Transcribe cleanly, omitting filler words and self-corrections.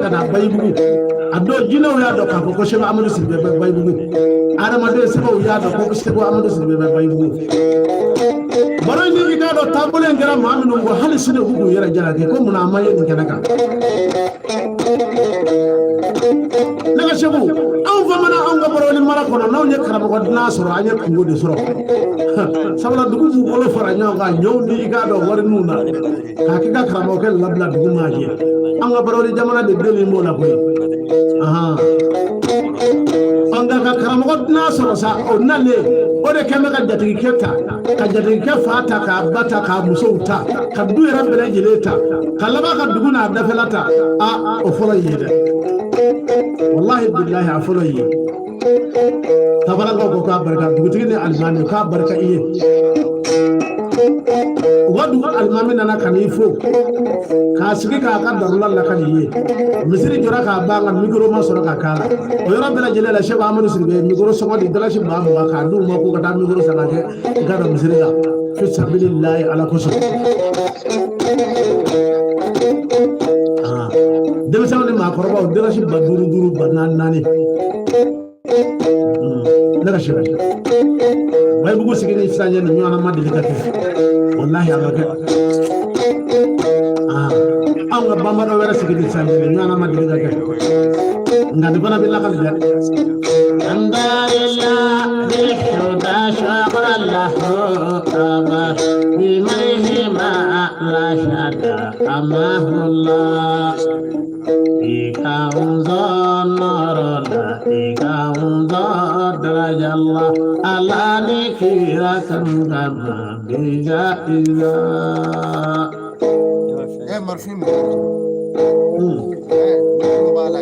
kana baybugu ado jino ya do ka ko sheba amadu sirbe baybugu adama de sebo ya do ko sheba amadu sirbe baybugu baro ni ga do tambule ngara maminu go hali sine hugu yara jara ke ko muna amaye ni kana ka daga shebu an fa mana an ga baro ni mara kono naw ne karama ko dina soro anya kungo de soro sabala dugu fu ko fara nyaw ga nyaw ni ga do war nuna ka ki ga karama ko labla dugu ma je an ga baro ni jamana de deli mo la koy aha an ga karama ko dina soro sa o nale o de keme ka jatigi keta ka jatigi ke fata ka bata ka musouta ka du yara bele jeleta ka laba ka dugu na dafelata a o folo yede wallahi billahi afolo yi tabara ko ka barka dugutigi ne almani ka barka iye wadu almami nana kan ifo ka sigi ka ka darula la kan iye misiri jora ka banga micro ma soro ka kala o yoro bela jele la sheba amanu sirbe micro so di dala shi ba mo ka du ma ko ka ta micro sa ke ga do misiri ya fi sabilillahi ala kusu debe sawni ma korba dala shi ba duru ba nani daga shi bay bugu sigini sanye ni ñona ma delikate wallahi ala ke aw nga bamaro wera sigini sanye ni ñona ma delikate ngandi bana billah kal jar andalillah bihuda shaqallahu kama bimayhi ma la shada amahullah ikaunzon narala ikaunzon darajallah ala nikira kangama bijaiza marfim bala